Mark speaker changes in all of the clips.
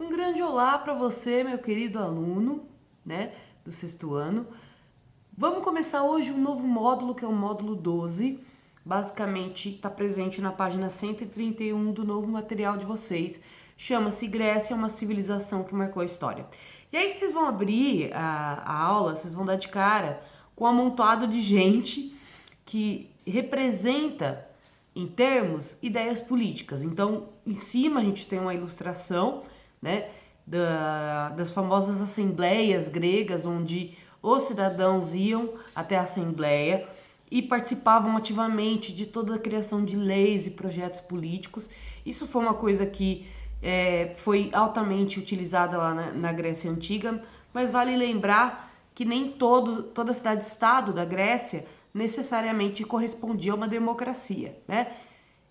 Speaker 1: Um grande olá para você, meu querido aluno, né, do sexto ano. Vamos começar hoje um novo módulo, que é o módulo 12. Basicamente, está presente na página 131 do novo material de vocês. Chama-se Grécia, uma civilização que marcou a história. E aí vocês vão abrir a aula, vocês vão dar de cara com um amontoado de gente que representa, em termos, ideias políticas. Então, em cima a gente tem uma ilustração, né, das famosas assembleias gregas, onde os cidadãos iam até a assembleia e participavam ativamente de toda a criação de leis e projetos políticos. Isso foi uma coisa que foi altamente utilizada lá na Grécia Antiga, mas vale lembrar que nem toda cidade-estado da Grécia necessariamente correspondia a uma democracia, né?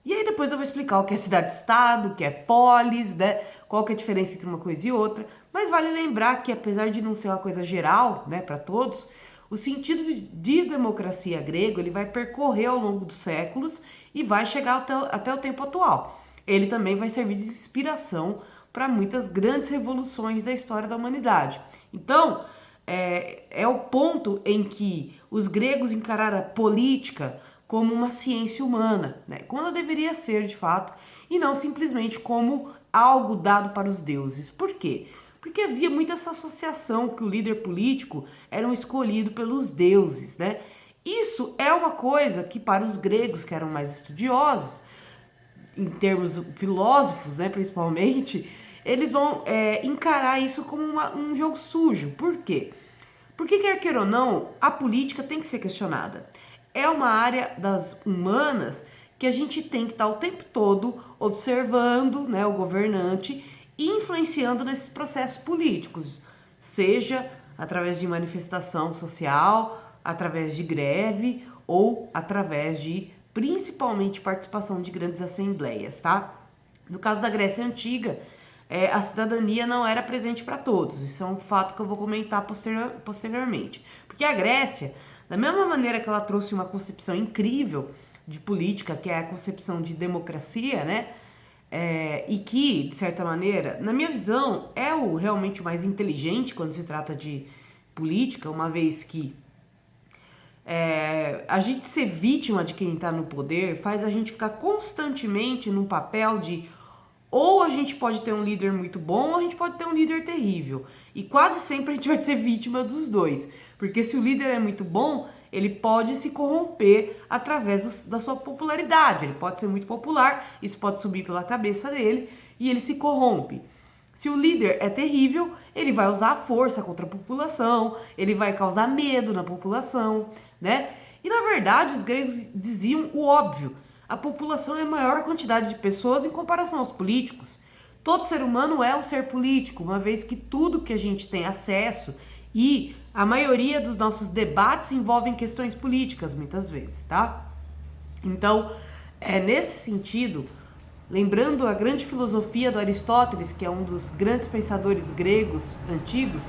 Speaker 1: E aí depois eu vou explicar o que é cidade-estado, o que é polis, né? Qual que é a diferença entre uma coisa e outra. Mas vale lembrar que, apesar de não ser uma coisa geral, né, para todos, o sentido de democracia grego ele vai percorrer ao longo dos séculos e vai chegar até o tempo atual. Ele também vai servir de inspiração para muitas grandes revoluções da história da humanidade. Então, é o ponto em que os gregos encararam a política como uma ciência humana, né? Quando deveria ser de fato, e não simplesmente como algo dado para os deuses. Por quê? Porque havia muita essa associação que o líder político era um escolhido pelos deuses, né? Isso é uma coisa que para os gregos, que eram mais estudiosos, em termos filósofos, né, principalmente, eles vão encarar isso como um jogo sujo. Por quê? Porque, quer queira ou não, a política tem que ser questionada. É uma área das humanas que a gente tem que estar o tempo todo observando, né, o governante e influenciando nesses processos políticos, seja através de manifestação social, através de greve ou através de, principalmente, participação de grandes assembleias, tá? No caso da Grécia Antiga, a cidadania não era presente para todos. Isso é um fato que eu vou comentar posteriormente. Porque a Grécia, da mesma maneira que ela trouxe uma concepção incrível de política, que é a concepção de democracia, né? E que, de certa maneira, na minha visão, é o realmente mais inteligente quando se trata de política, uma vez que a gente ser vítima de quem está no poder faz a gente ficar constantemente num papel de ou a gente pode ter um líder muito bom ou a gente pode ter um líder terrível. E quase sempre a gente vai ser vítima dos dois. Porque se o líder é muito bom, ele pode se corromper através da sua popularidade. Ele pode ser muito popular, isso pode subir pela cabeça dele e ele se corrompe. Se o líder é terrível, ele vai usar a força contra a população, ele vai causar medo na população, né? E na verdade os gregos diziam o óbvio: a população é a maior quantidade de pessoas em comparação aos políticos. Todo ser humano é um ser político, uma vez que tudo que a gente tem acesso e a maioria dos nossos debates envolvem questões políticas, muitas vezes, tá? Então, nesse sentido, lembrando a grande filosofia do Aristóteles, que é um dos grandes pensadores gregos antigos,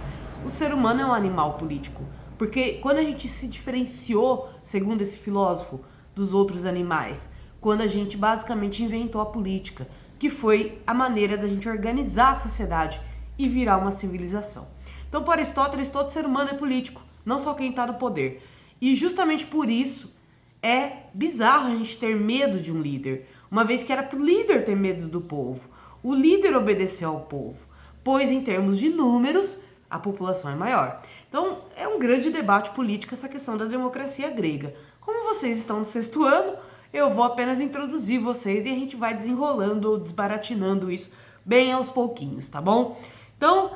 Speaker 1: o ser humano é um animal político. Porque quando a gente se diferenciou, segundo esse filósofo, dos outros animais, quando a gente basicamente inventou a política, que foi a maneira da gente organizar a sociedade e virar uma civilização. Então, para Aristóteles, todo ser humano é político, não só quem está no poder. E justamente por isso é bizarro a gente ter medo de um líder, uma vez que era para o líder ter medo do povo. O líder obedeceu ao povo, pois em termos de números, a população é maior. Então, é um grande debate político essa questão da democracia grega. Como vocês estão no sexto ano, eu vou apenas introduzir vocês e a gente vai desenrolando, desbaratinando isso bem aos pouquinhos, tá bom? Então,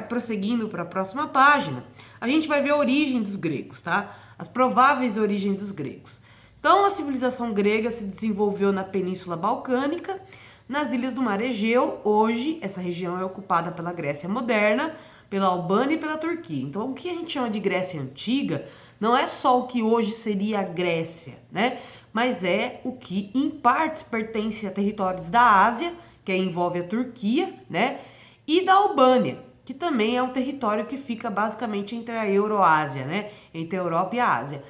Speaker 1: prosseguindo para a próxima página, a gente vai ver a origem dos gregos, tá? As prováveis origens dos gregos. Então, a civilização grega se desenvolveu na Península Balcânica, nas ilhas do Mar Egeu. Hoje, essa região é ocupada pela Grécia moderna, pela Albânia e pela Turquia. Então, o que a gente chama de Grécia Antiga não é só o que hoje seria a Grécia, né? Mas é o que, em partes, pertence a territórios da Ásia, que envolve a Turquia, né? E da Albânia, que também é um território que fica basicamente entre a Euroásia, né? Entre a Europa e a Ásia.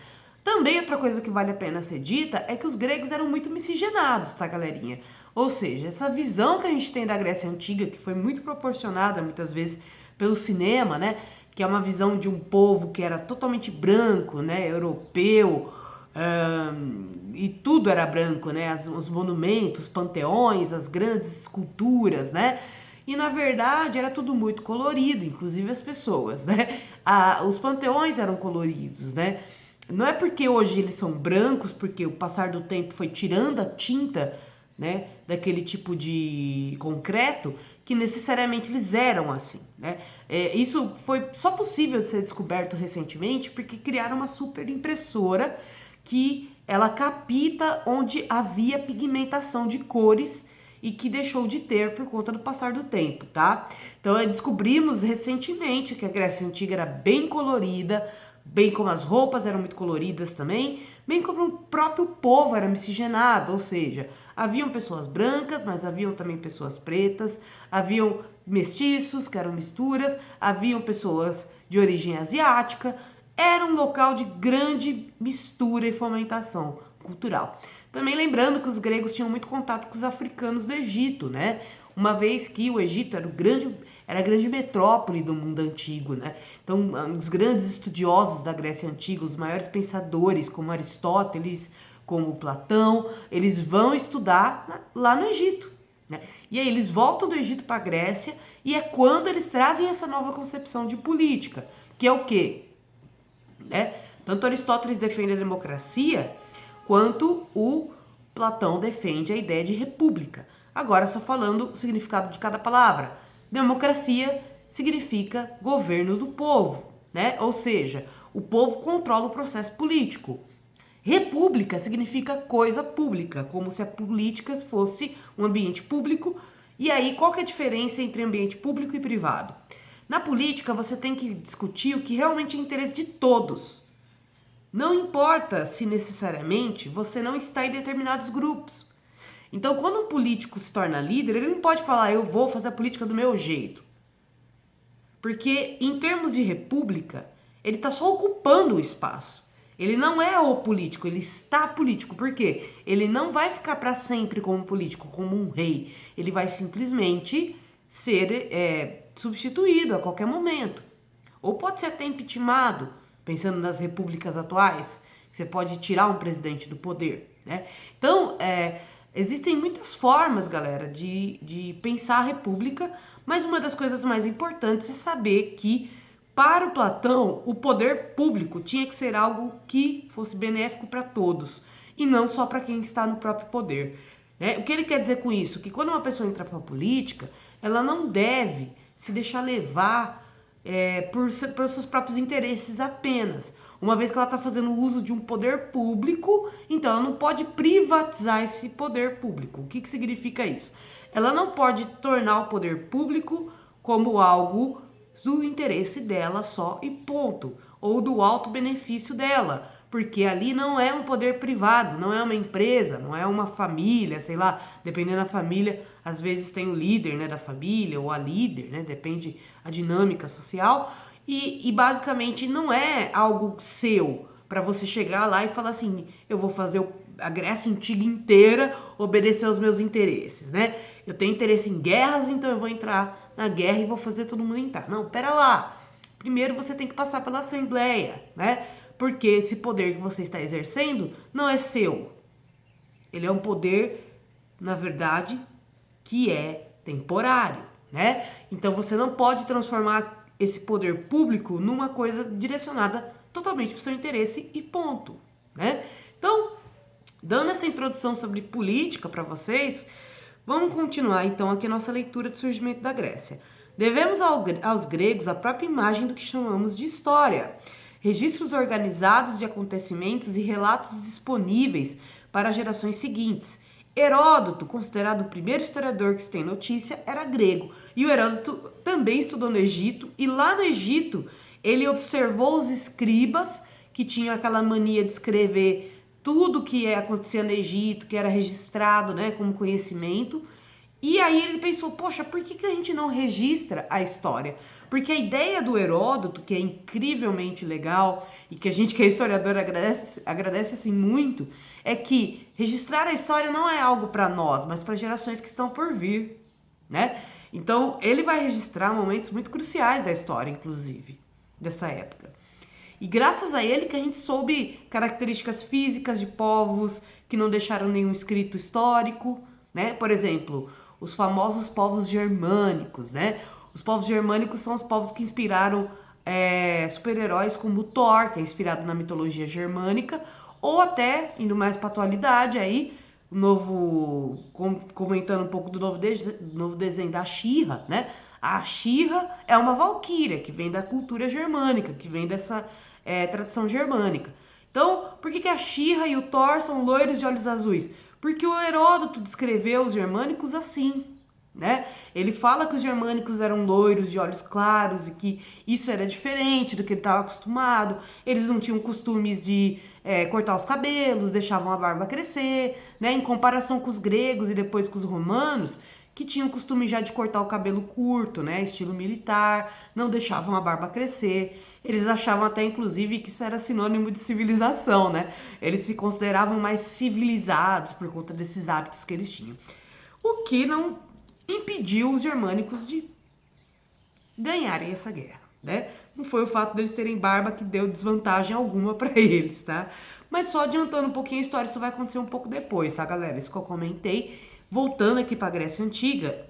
Speaker 1: Também outra coisa que vale a pena ser dita é que os gregos eram muito miscigenados, tá, galerinha? Ou seja, essa visão que a gente tem da Grécia Antiga, que foi muito proporcionada muitas vezes pelo cinema, né? Que é uma visão de um povo que era totalmente branco, né? Europeu, e tudo era branco, né? Os monumentos, panteões, as grandes esculturas, né? E na verdade era tudo muito colorido, inclusive as pessoas, né? Os panteões eram coloridos, né? Não é porque hoje eles são brancos, porque o passar do tempo foi tirando a tinta, né, daquele tipo de concreto, que necessariamente eles eram assim, né? Isso foi só possível de ser descoberto recentemente porque criaram uma super impressora que ela capta onde havia pigmentação de cores e que deixou de ter por conta do passar do tempo, tá? Então descobrimos recentemente que a Grécia Antiga era bem colorida, bem como as roupas eram muito coloridas também, bem como o próprio povo era miscigenado, ou seja, haviam pessoas brancas, mas haviam também pessoas pretas, haviam mestiços, que eram misturas, haviam pessoas de origem asiática. Era um local de grande mistura e fomentação cultural. Também lembrando que os gregos tinham muito contato com os africanos do Egito, né? Uma vez que o Egito era a grande metrópole do mundo antigo, né? Então, os grandes estudiosos da Grécia Antiga, os maiores pensadores, como Aristóteles, como Platão, eles vão estudar lá no Egito, né? E aí eles voltam do Egito para a Grécia e é quando eles trazem essa nova concepção de política, que é o quê? Né? Tanto Aristóteles defende a democracia, quanto o Platão defende a ideia de república. Agora, só falando o significado de cada palavra. Democracia significa governo do povo, né? Ou seja, o povo controla o processo político. República significa coisa pública, como se a política fosse um ambiente público. E aí, qual que é a diferença entre ambiente público e privado? Na política, você tem que discutir o que realmente é interesse de todos. Não importa se necessariamente você não está em determinados grupos. Então, quando um político se torna líder, ele não pode falar, eu vou fazer a política do meu jeito. Porque, em termos de república, ele está só ocupando o espaço. Ele não é o político, ele está político. Por quê? Ele não vai ficar para sempre como político, como um rei. Ele vai simplesmente ser substituído a qualquer momento. Ou pode ser até impeachmentado, pensando nas repúblicas atuais. Você pode tirar um presidente do poder, né? Então, existem muitas formas, galera, de pensar a república, mas uma das coisas mais importantes é saber que, para o Platão, o poder público tinha que ser algo que fosse benéfico para todos, e não só para quem está no próprio poder, né? O que ele quer dizer com isso? Que quando uma pessoa entra para a política, ela não deve se deixar levar por seus próprios interesses apenas. Uma vez que ela está fazendo uso de um poder público, então ela não pode privatizar esse poder público. O que significa isso? Ela não pode tornar o poder público como algo do interesse dela só e ponto, ou do alto benefício dela, porque ali não é um poder privado, não é uma empresa, não é uma família, sei lá, dependendo da família, às vezes tem o líder, né, da família, ou a líder, né, depende a dinâmica social, e basicamente não é algo seu, para você chegar lá e falar assim, eu vou fazer a Grécia Antiga inteira obedecer aos meus interesses, né? Eu tenho interesse em guerras, então eu vou entrar na guerra e vou fazer todo mundo entrar. Não, pera lá. Primeiro você tem que passar pela Assembleia, né? Porque esse poder que você está exercendo não é seu. Ele é um poder, na verdade, que é temporário, né? Então você não pode transformar esse poder público numa coisa direcionada totalmente para o seu interesse e ponto, né? Então, dando essa introdução sobre política para vocês, vamos continuar então aqui a nossa leitura do surgimento da Grécia. Devemos aos gregos a própria imagem do que chamamos de história. Registros organizados de acontecimentos e relatos disponíveis para as gerações seguintes. Heródoto, considerado o primeiro historiador que se tem notícia, era grego. E o Heródoto também estudou no Egito. E lá no Egito, ele observou os escribas, que tinham aquela mania de escrever tudo que acontecia no Egito, que era registrado, né, como conhecimento. E aí ele pensou, poxa, por que a gente não registra a história? Porque a ideia do Heródoto, que é incrivelmente legal e que a gente que é historiador agradece assim muito, é que registrar a história não é algo para nós, mas para gerações que estão por vir, né? Então ele vai registrar momentos muito cruciais da história, inclusive, dessa época. E graças a ele que a gente soube características físicas de povos que não deixaram nenhum escrito histórico, né? Por exemplo, os famosos povos germânicos, né? Os povos germânicos são os povos que inspiraram super-heróis como Thor, que é inspirado na mitologia germânica, ou até, indo mais para a atualidade, aí, comentando um pouco do novo desenho da She-Ra, né? A She-Ra é uma valquíria, que vem da cultura germânica, que vem dessa tradição germânica. Então, por que a She-Ra e o Thor são loiros de olhos azuis? Porque o Heródoto descreveu os germânicos assim, né? Ele fala que os germânicos eram loiros de olhos claros e que isso era diferente do que ele estava acostumado. Eles não tinham costumes de cortar os cabelos, deixavam a barba crescer, né? Em comparação com os gregos e depois com os romanos, que tinham o costume já de cortar o cabelo curto, né? Estilo militar, não deixavam a barba crescer. Eles achavam até, inclusive, que isso era sinônimo de civilização, né? Eles se consideravam mais civilizados por conta desses hábitos que eles tinham. O que não impediu os germânicos de ganharem essa guerra, né? Não foi o fato deles terem barba que deu desvantagem alguma para eles, tá? Mas só adiantando um pouquinho a história, isso vai acontecer um pouco depois, tá, galera? Isso que eu comentei. Voltando aqui para a Grécia Antiga,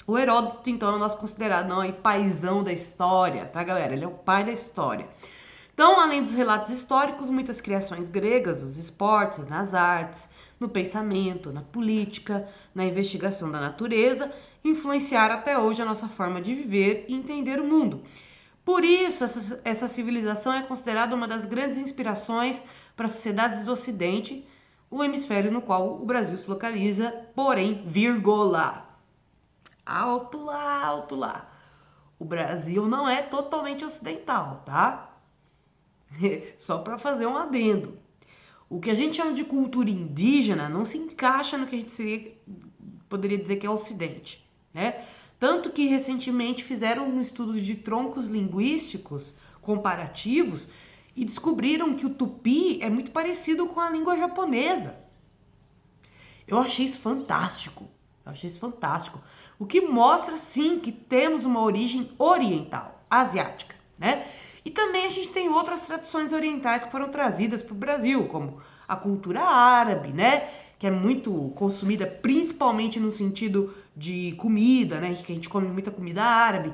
Speaker 1: o Heródoto, então, é nosso considerado paizão da história, tá, galera? Ele é o pai da história. Então, além dos relatos históricos, muitas criações gregas, nos esportes, nas artes, no pensamento, na política, na investigação da natureza, influenciaram até hoje a nossa forma de viver e entender o mundo. Por isso, essa civilização é considerada uma das grandes inspirações para as sociedades do Ocidente, o hemisfério no qual o Brasil se localiza, porém, vírgula, alto lá, alto lá. O Brasil não é totalmente ocidental, tá? Só para fazer um adendo. O que a gente chama de cultura indígena não se encaixa no que a gente poderia dizer que é Ocidente, né? Tanto que recentemente fizeram um estudo de troncos linguísticos comparativos e descobriram que o tupi é muito parecido com a língua japonesa. Eu achei isso fantástico. O que mostra, sim, que temos uma origem oriental, asiática, né? E também a gente tem outras tradições orientais que foram trazidas para o Brasil, como a cultura árabe, né? Que é muito consumida principalmente no sentido de comida, né? Que a gente come muita comida árabe.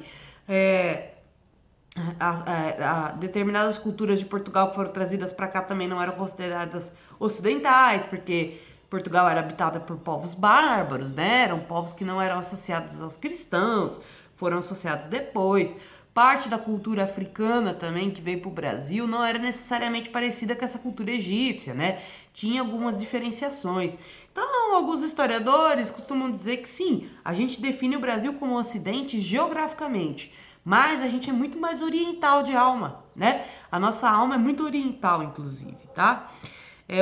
Speaker 1: Determinadas culturas de Portugal que foram trazidas para cá também não eram consideradas ocidentais, porque Portugal era habitada por povos bárbaros, né? Eram povos que não eram associados aos cristãos, foram associados depois. Parte da cultura africana também que veio para o Brasil não era necessariamente parecida com essa cultura egípcia, né? Tinha algumas diferenciações. Então, alguns historiadores costumam dizer que sim, a gente define o Brasil como Ocidente geograficamente, mas a gente é muito mais oriental de alma, né? A nossa alma é muito oriental, inclusive, tá?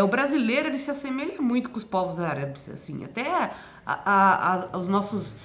Speaker 1: O brasileiro, ele se assemelha muito com os povos árabes, assim, até os nossos...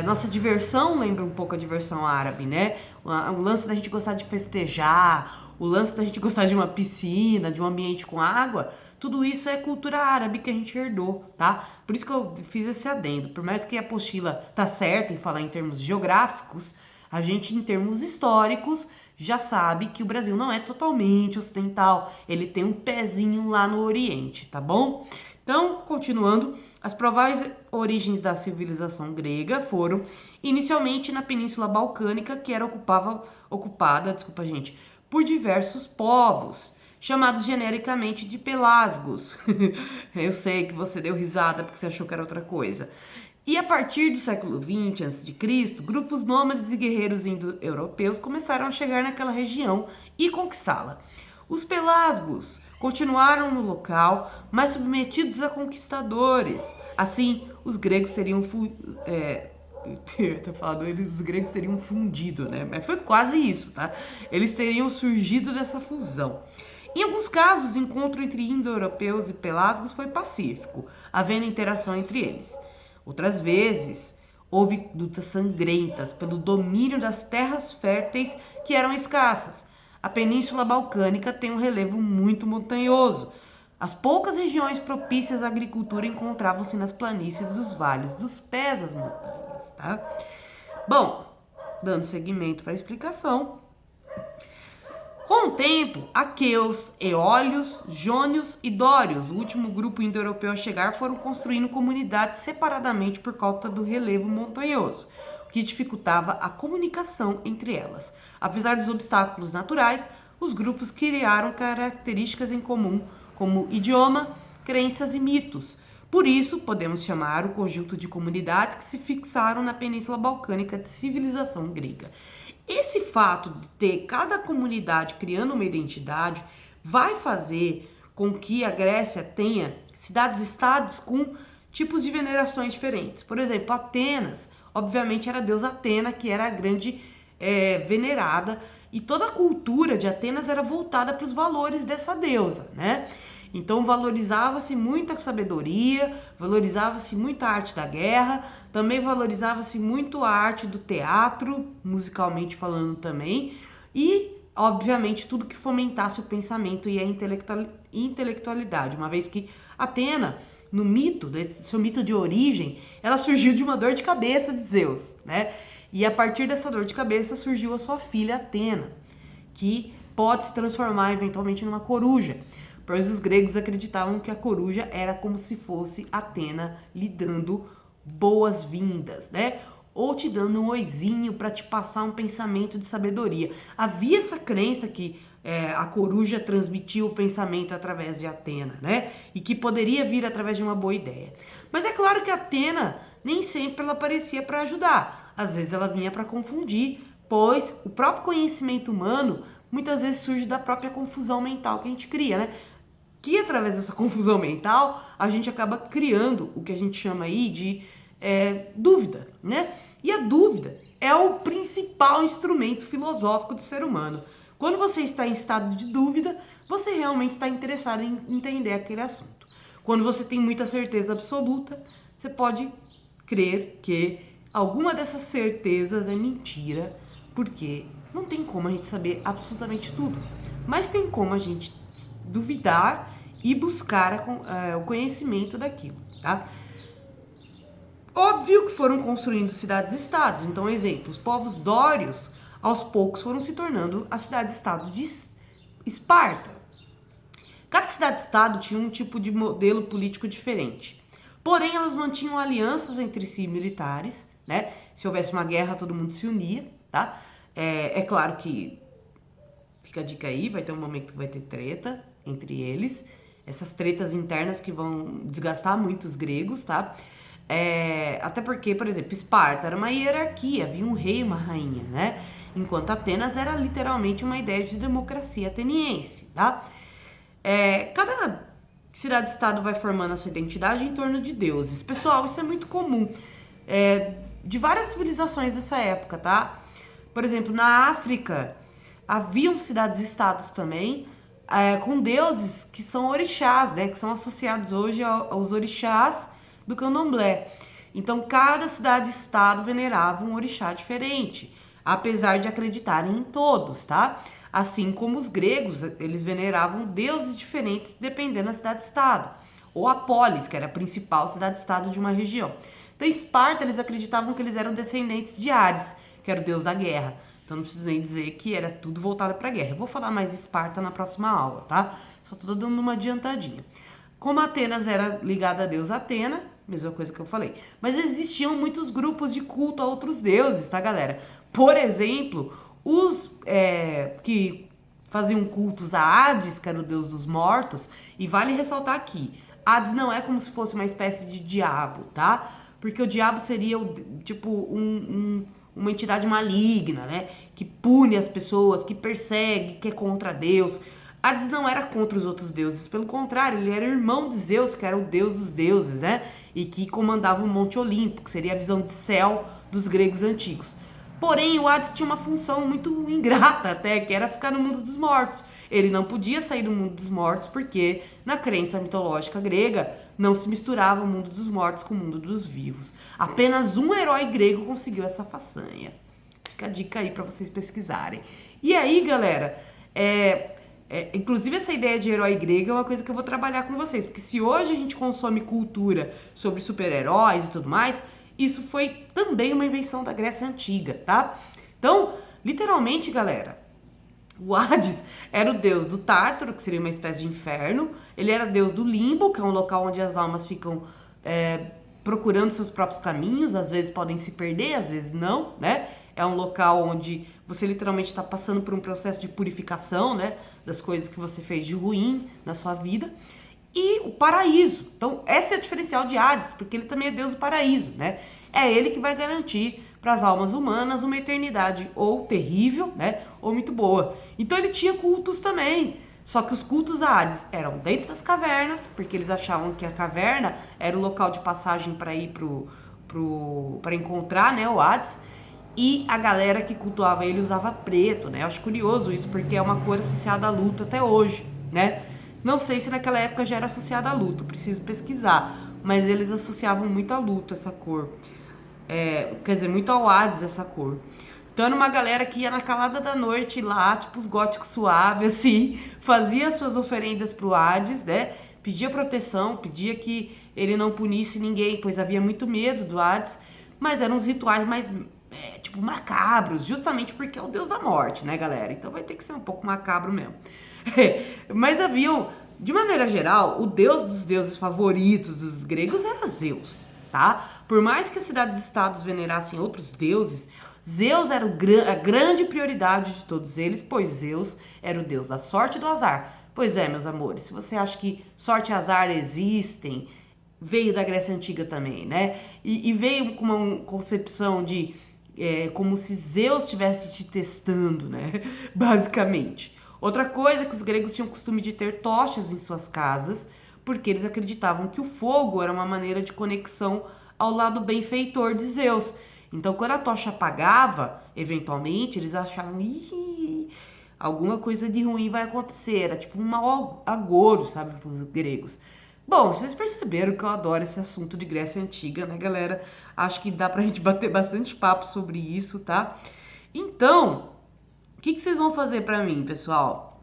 Speaker 1: nossa diversão lembra um pouco a diversão árabe, né? O lance da gente gostar de festejar, o lance da gente gostar de uma piscina, de um ambiente com água, tudo isso é cultura árabe que a gente herdou, tá? Por isso que eu fiz esse adendo. Por mais que a apostila tá certa em falar em termos geográficos, a gente, em termos históricos, já sabe que o Brasil não é totalmente ocidental. Ele tem um pezinho lá no Oriente, tá bom? Então, continuando, as prováveis origens da civilização grega foram inicialmente na Península Balcânica, que era ocupada, por diversos povos, chamados genericamente de pelasgos. Eu sei que você deu risada porque você achou que era outra coisa. E a partir do século XX a.C., grupos nômades e guerreiros indo-europeus começaram a chegar naquela região e conquistá-la. Os pelasgos continuaram no local, mas submetidos a conquistadores. Assim, os gregos teriam os gregos teriam fundido, né? Mas foi quase isso, tá? Eles teriam surgido dessa fusão. Em alguns casos, o encontro entre indo-europeus e pelasgos foi pacífico, havendo interação entre eles. Outras vezes, houve lutas sangrentas pelo domínio das terras férteis que eram escassas. A Península Balcânica tem um relevo muito montanhoso. As poucas regiões propícias à agricultura encontravam-se nas planícies dos vales dos pés das montanhas, tá? Bom, dando seguimento para a explicação. Com o tempo, aqueus, eólios, jônios e dórios, o último grupo indo-europeu a chegar, foram construindo comunidades separadamente por causa do relevo montanhoso, o que dificultava a comunicação entre elas. Apesar dos obstáculos naturais, os grupos criaram características em comum, como idioma, crenças e mitos. Por isso, podemos chamar o conjunto de comunidades que se fixaram na Península Balcânica de civilização grega. Esse fato de ter cada comunidade criando uma identidade vai fazer com que a Grécia tenha cidades-estados com tipos de venerações diferentes. Por exemplo, Atenas, obviamente era a deusa Atena, que era a grande venerada, e toda a cultura de Atenas era voltada para os valores dessa deusa, né? Então valorizava-se muito a sabedoria, valorizava-se muito a arte da guerra, também valorizava-se muito a arte do teatro, musicalmente falando também, e obviamente tudo que fomentasse o pensamento e a intelectualidade, uma vez que Atena, no mito, seu mito de origem, ela surgiu de uma dor de cabeça de Zeus, né? E a partir dessa dor de cabeça surgiu a sua filha Atena, que pode se transformar eventualmente numa coruja. Pois os gregos acreditavam que a coruja era como se fosse Atena lhe dando boas-vindas, né? Ou te dando um oizinho para te passar um pensamento de sabedoria. Havia essa crença que a coruja transmitia o pensamento através de Atena, né? E que poderia vir através de uma boa ideia. Mas é claro que Atena nem sempre ela aparecia para ajudar. Às vezes ela vinha para confundir, pois o próprio conhecimento humano muitas vezes surge da própria confusão mental que a gente cria, né? Que através dessa confusão mental, a gente acaba criando o que a gente chama aí de dúvida, né? E a dúvida é o principal instrumento filosófico do ser humano. Quando você está em estado de dúvida, você realmente está interessado em entender aquele assunto. Quando você tem muita certeza absoluta, você pode crer que alguma dessas certezas é mentira, porque não tem como a gente saber absolutamente tudo. Mas tem como a gente duvidar e buscar o conhecimento daquilo, tá? Óbvio que foram construindo cidades-estados. Então, exemplo, os povos dórios, aos poucos, foram se tornando a cidade-estado de Esparta. Cada cidade-estado tinha um tipo de modelo político diferente. Porém, elas mantinham alianças entre si militares, né? Se houvesse uma guerra, todo mundo se unia, tá? É claro que, fica a dica aí, vai ter um momento que vai ter treta entre eles. Essas tretas internas que vão desgastar muito os gregos, tá? Até porque, por exemplo, Esparta era uma hierarquia, havia um rei e uma rainha, né? Enquanto Atenas era literalmente uma ideia de democracia ateniense, tá? Cada cidade-estado vai formando a sua identidade em torno de deuses. Pessoal, isso é muito comum de várias civilizações dessa época, tá? Por exemplo, na África, haviam cidades-estados também, com deuses que são orixás, né? Que são associados hoje aos orixás do candomblé. Então, cada cidade-estado venerava um orixá diferente, apesar de acreditarem em todos, tá? Assim como os gregos, eles veneravam deuses diferentes dependendo da cidade-estado. Ou a polis, que era a principal cidade-estado de uma região. Então, Esparta, eles acreditavam que eles eram descendentes de Ares, que era o deus da guerra. Então, não preciso nem dizer que era tudo voltado para a guerra. Eu vou falar mais de Esparta na próxima aula, tá? Só tô dando uma adiantadinha. Como Atenas era ligada a deus Atena, mesma coisa que eu falei. Mas existiam muitos grupos de culto a outros deuses, tá, galera? Por exemplo, os que faziam cultos a Hades, que era o deus dos mortos. E vale ressaltar aqui, Hades não é como se fosse uma espécie de diabo, tá? Porque o diabo seria uma entidade maligna, né? Que pune as pessoas, que persegue, que é contra Deus. Hades não era contra os outros deuses, pelo contrário, ele era irmão de Zeus, que era o deus dos deuses, né? E que comandava o Monte Olimpo, que seria a visão de céu dos gregos antigos. Porém, o Hades tinha uma função muito ingrata até, que era ficar no mundo dos mortos. Ele não podia sair do mundo dos mortos porque, na crença mitológica grega, não se misturava o mundo dos mortos com o mundo dos vivos. Apenas um herói grego conseguiu essa façanha. Fica a dica aí para vocês pesquisarem. E aí, galera, inclusive essa ideia de herói grego é uma coisa que eu vou trabalhar com vocês, porque se hoje a gente consome cultura sobre super-heróis e tudo mais, isso foi também uma invenção da Grécia Antiga, tá? Então, literalmente, galera, o Hades era o deus do Tártaro, que seria uma espécie de inferno. Ele era deus do Limbo, que é um local onde as almas ficam procurando seus próprios caminhos. Às vezes podem se perder, às vezes não, né? É um local onde você literalmente está passando por um processo de purificação, né? Das coisas que você fez de ruim na sua vida. E o paraíso. Então, esse é o diferencial de Hades, porque ele também é deus do paraíso, né? É ele que vai garantir para as almas humanas uma eternidade ou terrível, né? Ou muito boa. Então, ele tinha cultos também. Só que os cultos a Hades eram dentro das cavernas, porque eles achavam que a caverna era o local de passagem para ir para encontrar, né, o Hades. E a galera que cultuava ele usava preto, né? Eu acho curioso isso, porque é uma cor associada à luta até hoje, né? Não sei se naquela época já era associada à luta, preciso pesquisar. Mas eles associavam muito à luta essa cor. Quer dizer, muito ao Hades essa cor. Então era uma galera que ia na calada da noite lá, tipo os góticos suaves, assim, fazia suas oferendas pro Hades, né? Pedia proteção, pedia que ele não punisse ninguém, pois havia muito medo do Hades. Mas eram uns rituais mais, tipo, macabros, justamente porque é o deus da morte, né, galera? Então vai ter que ser um pouco macabro mesmo. Mas haviam, de maneira geral, o deus dos deuses favoritos dos gregos era Zeus, tá? Por mais que as cidades-estados venerassem outros deuses, Zeus era a grande prioridade de todos eles, pois Zeus era o deus da sorte e do azar. Pois é, meus amores, se você acha que sorte e azar existem, veio da Grécia Antiga também, né? E veio com uma concepção de como se Zeus estivesse te testando, né? Basicamente. Outra coisa é que os gregos tinham o costume de ter tochas em suas casas, porque eles acreditavam que o fogo era uma maneira de conexão ao lado benfeitor de Zeus. Então, quando a tocha apagava, eventualmente, eles achavam, alguma coisa de ruim vai acontecer. Era tipo um mau agouro, sabe, para os gregos. Bom, vocês perceberam que eu adoro esse assunto de Grécia Antiga, né, galera? Acho que dá pra gente bater bastante papo sobre isso, tá? Então, o que vocês vão fazer pra mim, pessoal?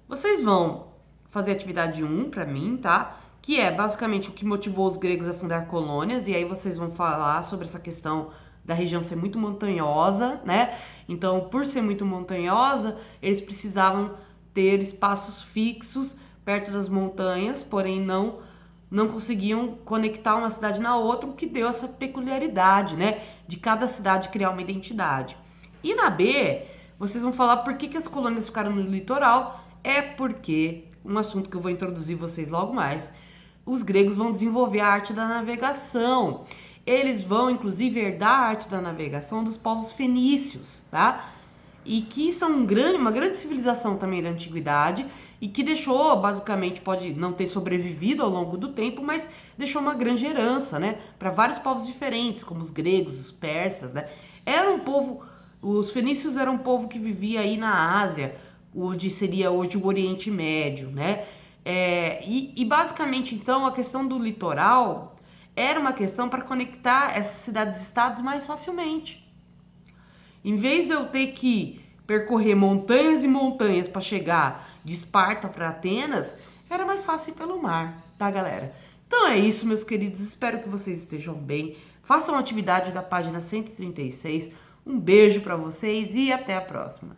Speaker 1: Vocês vão fazer a atividade 1 pra mim, tá? Que é basicamente o que motivou os gregos a fundar colônias. E aí vocês vão falar sobre essa questão da região ser muito montanhosa, né? Então, por ser muito montanhosa, eles precisavam ter espaços fixos perto das montanhas, porém não conseguiam conectar uma cidade na outra, o que deu essa peculiaridade, né? De cada cidade criar uma identidade. E na B, vocês vão falar por que as colônias ficaram no litoral. É porque, um assunto que eu vou introduzir vocês logo mais, os gregos vão desenvolver a arte da navegação. Eles vão, inclusive, herdar a arte da navegação dos povos fenícios, tá? E que são uma grande civilização também da antiguidade e que deixou, basicamente, pode não ter sobrevivido ao longo do tempo, mas deixou uma grande herança, né? Para vários povos diferentes, como os gregos, os persas, né? Os fenícios eram um povo que vivia aí na Ásia, onde seria hoje o Oriente Médio, né? E basicamente, então, a questão do litoral era uma questão para conectar essas cidades-estados mais facilmente. Em vez de eu ter que percorrer montanhas e montanhas para chegar de Esparta para Atenas, era mais fácil ir pelo mar, tá, galera? Então é isso, meus queridos. Espero que vocês estejam bem. Façam a atividade da página 136. Um beijo para vocês e até a próxima.